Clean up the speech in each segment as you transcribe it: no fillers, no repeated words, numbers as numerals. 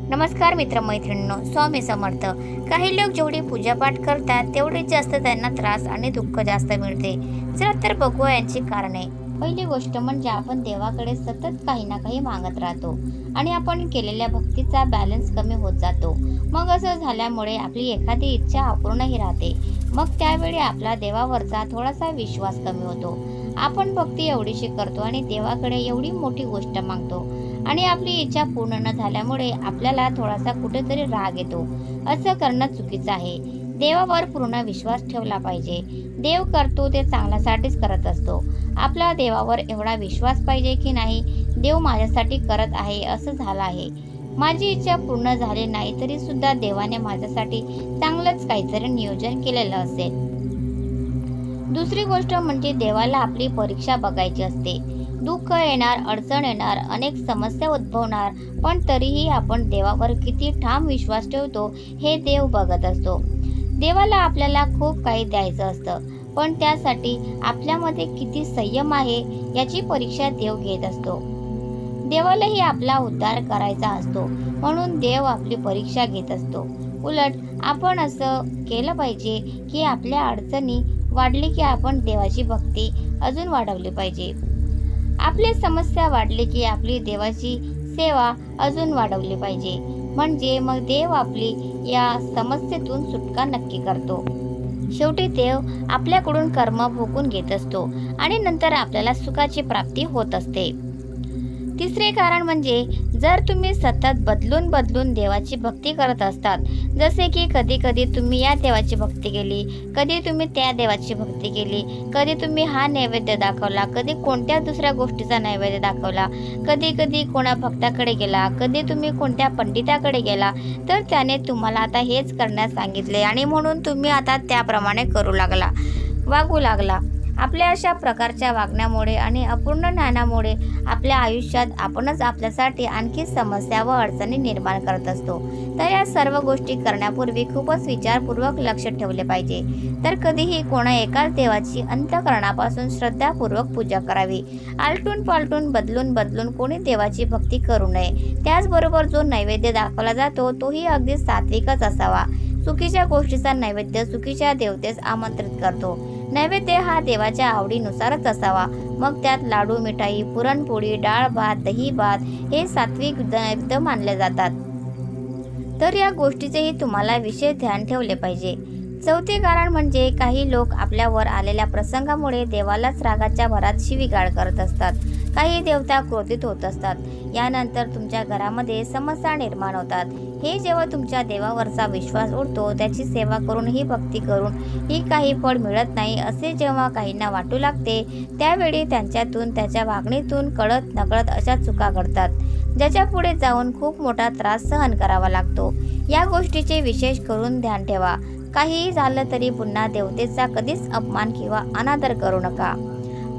नमस्कार मित्रमैत्रिणींनो, स्वामी समर्थ. काही लोक जेवढी पूजापाठ करतात तेवढेच जास्त त्यांना त्रास आणि दुःख जास्त मिळते. चला तर बघूया यांची कारणे. पहिली गोष्ट म्हणजे आपण देवाकडे सतत काही ना काही मागत राहतो आणि आपण केलेल्या भक्तीचा बॅलन्स कमी होत जातो. मग असं झाल्यामुळे आपली एखादी इच्छा अपूर्णही राहते. मग त्यावेळी आपला देवावरचा थोडासा विश्वास कमी होतो. आपण भक्ती एवढीशी करतो आणि देवाकडे एवढी मोठी गोष्ट मागतो आणि आपली इच्छा पूर्ण न झाल्यामुळे आपल्याला थोडासा कुठेतरी राग येतो. असं करणं चुकीचं आहे. देवावर पूर्ण विश्वास ठेवला पाहिजे. देव करतो ते चांगल्यासाठीच करत असतो. आपला देवावर एवढा विश्वास पाहिजे की नाही, देव माझ्यासाठी करत आहे असं झालं आहे. माझी इच्छा पूर्ण झाली नाही तरी सुद्धा देवाने माझ्यासाठी चांगलंच काहीतरी नियोजन केलेलं असेल. दुसरी गोष्ट म्हणजे देवाला आपली परीक्षा बघायची असते. दुःख येणार, अडचण येणार, अनेक समस्या उद्भवणार, पण तरीही आपण देवावर किती ठाम विश्वास ठेवतो हे देव बघत असतो. देवाला आपल्याला खूप काही द्यायचं असतं, पण त्यासाठी आपल्यामध्ये किती संयम आहे याची परीक्षा देव घेत असतो. देवालाही आपला उद्धार करायचा असतो, म्हणून देव आपली परीक्षा घेत असतो. उलट आपण असं केलं पाहिजे की आपल्या अडचणी वाढली की आपण देवाची भक्ती अजून वाढवली पाहिजे. आपली समस्या वाढली की आपली देवाची सेवा अजून वाढवली पाहिजे. म्हणजे मग देव आपली या समस्येतून सुटका नक्की करतो. शेवटी देव आपल्याकडून कर्म भोगून घेत असतो आणि नंतर आपल्याला सुखाची प्राप्ती होत असते. तिसरे कारण म्हणजे जर तुम्ही सतत बदलून बदलून देवाची भक्ती करत असतात, जसे की कधी कधी तुम्ही या देवाची भक्ती केली, कधी तुम्ही त्या देवाची भक्ती केली, कधी तुम्ही हा नैवेद्य दाखवला, कधी कोणत्या दुसऱ्या गोष्टीचा नैवेद्य दाखवला, कधी कधी कोणा भक्ताकडे गेला, कधी तुम्ही कोणत्या पंडिताकडे गेला, तर त्याने तुम्हाला आता हेच करण्यास सांगितले आणि म्हणून तुम्ही आता त्याप्रमाणे वागू लागला. आपल्या अशा प्रकारच्या वागण्यामुळे आणि अपूर्ण ज्ञानामुळे आपल्या आयुष्यात आपणच आपल्यासाठी आणखी समस्या व अडचणी निर्माण करत असतो. तर या सर्व गोष्टी करण्यापूर्वी खूपच विचारपूर्वक लक्ष ठेवले पाहिजे. तर कधीही कोणा एकाच देवाची अंतःकरणापासून श्रद्धापूर्वक पूजा करावी. आलटून पालटून बदलून बदलून कोणी देवाची भक्ती करू नये. त्याचबरोबर जो नैवेद्य दाखवला जातो तोही अगदी सात्विकच असावा. चुकीच्या गोष्टीचा नैवेद्य चुकीच्या देवतेस आमंत्रित करतो. नैवेद्य हा देवाच्या आवडीनुसारच असावा. मग त्यात लाडू, मिठाई, पुरणपोळी, डाळ भात, दही भात हे सात्विक नैवेद्य मानले जातात. तर या गोष्टीचेही तुम्हाला विशेष ध्यान ठेवले पाहिजे. चौथे कारण म्हणजे काही लोक आपल्यावर आलेल्या प्रसंगामुळे देवालाच रागाच्या भरात शिवीगाळ करत असतात. काही देवता क्रोधित होत असतात. यानंतर तुमच्या घरामध्ये समस्या निर्माण होतात. हे जेव्हा तुमच्या देवावरचा विश्वास उडतो, त्याची सेवा करून ही भक्ती करून ही काही फळ मिळत नाही असे जेव्हा काहींना वाटू लागते, त्यावेळी त्यांच्यातून त्याच्या वागणीतून कळत नकळत अशा चुका घडतात, ज्याच्या पुढे जाऊन खूप मोठा त्रास सहन करावा लागतो. या गोष्टीचे विशेष करून ध्यान ठेवा. काहीही झालं तरी पुन्हा देवतेचा कधीच अपमान किंवा अनादर करू नका.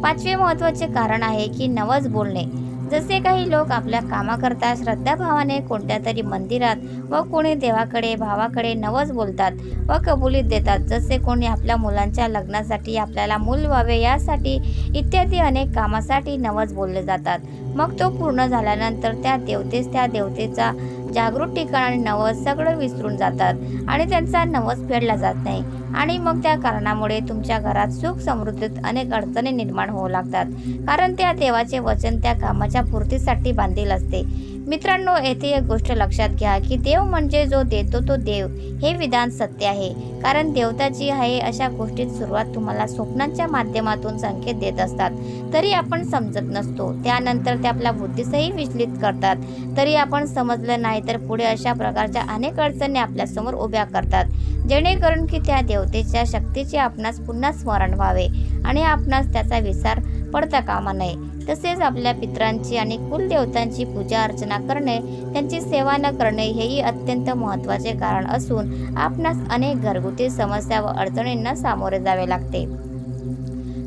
पाचवे महत्त्वाचे कारण आहे की नवस बोलणे. जसे काही लोक आपल्या कामाकरता श्रद्धाभावाने कोणत्या तरी मंदिरात व कोणी देवाकडे भावाकडे नवस बोलतात व कबुलीत देतात. जसे कोणी आपल्या मुलांच्या लग्नासाठी, आपल्याला मूल व्हावे यासाठी इत्यादी अनेक कामासाठी नवस बोलले जातात. मग तो पूर्ण झाल्यानंतर त्या देवतेचा जागृत ठिकाण आणि नवस सगळं विसरून जातात आणि त्यांचा नवस फेडला जात नाही आणि मग त्या कारणामुळे तुमच्या घरात सुख समृद्धीत अनेक अडचणी निर्माण होऊ लागतात. कारण त्या देवाचे वचन त्या कामाच्या पूर्तीसाठी बांधील असते. मित्रांनो, येथे एक गोष्ट लक्षात घ्या की देव म्हणजे जो देतो तो देव हे विधान सत्य आहे. कारण देवताची आहे अशा गोष्टीत सुरुवात तुम्हाला स्वप्नांच्या माध्यमातून संकेत देत असतात, तरी आपण समजत नसतो. त्यानंतर ते आपल्या बुद्धीसही विचलित करतात, तरी आपण समजलं नाही तर पुढे अशा प्रकारच्या अनेक अडचणी आपल्यासमोर उभ्या करतात, जेणेकरून की त्या देवतेच्या शक्तीचे आपणास पुन्हा स्मरण व्हावे आणि आपणास त्याचा विसर पडता कामा नये. तसेच आपल्या पितरांची आणि कुलदेवतांची पूजा अर्चना करणे, त्यांची सेवा न करणे हेही अत्यंत महत्त्वाचे कारण असून आपणास अनेक घरगुती समस्या व अडचणींना सामोरे जावे लागते.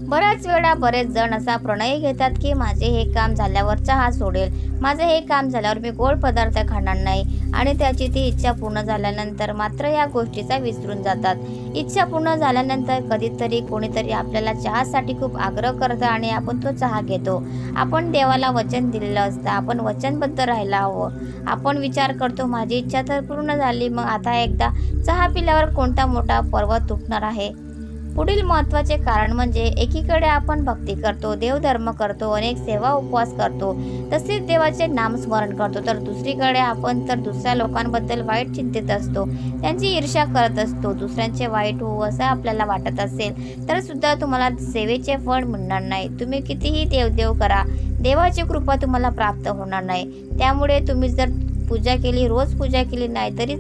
बऱ्याच वेळा बरेच जण असा प्रणय घेतात की माझे हे काम झाल्यावर चहा सोडेल, माझे हे काम झाल्यावर मी गोड पदार्थ खाणार नाही, आणि त्याची ती इच्छा पूर्ण झाल्यानंतर मात्र या गोष्टीचा विसरून जातात. इच्छा पूर्ण झाल्यानंतर कधीतरी कोणीतरी आपल्याला चहासाठी खूप आग्रह करतं आणि आपण तो चहा घेतो. आपण देवाला वचन दिलेलं असतं, आपण वचनबद्ध राहायला हवं. आपण विचार करतो माझी इच्छा तर पूर्ण झाली, मग आता एकदा चहा पिल्यावर कोणता मोठा पर्वत तुटणार आहे. पुढील महत्त्वाचे कारण म्हणजे एकीकडे आपण भक्ती करतो, देवधर्म करतो, अनेक सेवा उपवास करतो, तसेच देवाचे नामस्मरण करतो, तर दुसरीकडे आपण तर दुसऱ्या लोकांबद्दल वाईट चिंतित असतो, त्यांची ईर्ष्या करत असतो. दुसऱ्यांचे वाईट होऊ असं आपल्याला वाटत असेल तर सुद्धा तुम्हाला सेवेचे फळ मिळणार नाही. तुम्ही कितीही देवदेव करा, देवाची कृपा तुम्हाला प्राप्त होणार नाही. त्यामुळे तुम्ही जर पूजा केली, रोज पूजा केली नाही तरी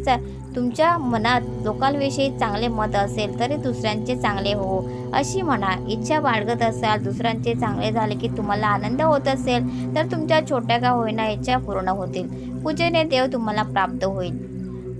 तुमच्या मनात लोकांविषयी चांगले मत असेल तरी दुसऱ्यांचे चांगले हो अशी म्हणा. इच्छा बाळगत असाल, दुसऱ्यांचे चांगले झाले की तुम्हाला आनंद होत असेल तर तुमच्या छोट्या का होईना इच्छा पूर्ण होतील. पूजेने देव तुम्हाला प्राप्त होईल.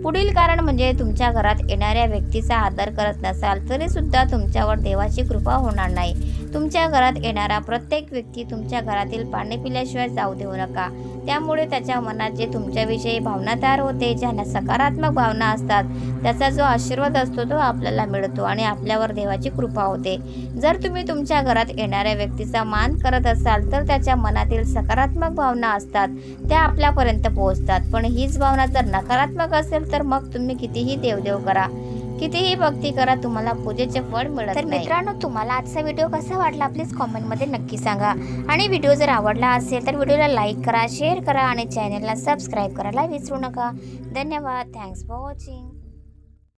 पुढील कारण म्हणजे तुमच्या घरात येणाऱ्या व्यक्तीचा आदर करत नसाल तरी सुद्धा तुमच्यावर देवाची कृपा होणार नाही. तुमच्या घरात येणारा प्रत्येक व्यक्ती तुमच्या घरातील पाणी पिल्याशिवाय जाऊ देऊ नका. त्यामुळे त्याच्या मनात जे तुमच्याविषयी भावना तयार होते, ज्यांना सकारात्मक भावना असतात, त्याचा जो आशीर्वाद असतो तो आपल्याला मिळतो आणि आपल्यावर देवाची कृपा होते. जर तुम्ही तुमच्या घरात येणाऱ्या व्यक्तीचा मान करत असाल तर त्याच्या मनातील सकारात्मक भावना असतात त्या आपल्यापर्यंत पोहोचतात. पण हीच भावना जर नकारात्मक असेल तर मग तुम्ही कितीही देवदेव करा, कितीही भक्ती करा, तुम्हाला पूजेचे फळ मिळत नाही. तर मित्रांनो, तुम्हाला आजचा व्हिडिओ कसा वाटला प्लीज कॉमेंटमध्ये नक्की सांगा. आणि व्हिडिओ जर आवडला असेल तर व्हिडिओला लाईक करा, शेअर करा आणि चॅनलला सबस्क्राईब करायला विसरू नका. धन्यवाद. Thanks for watching.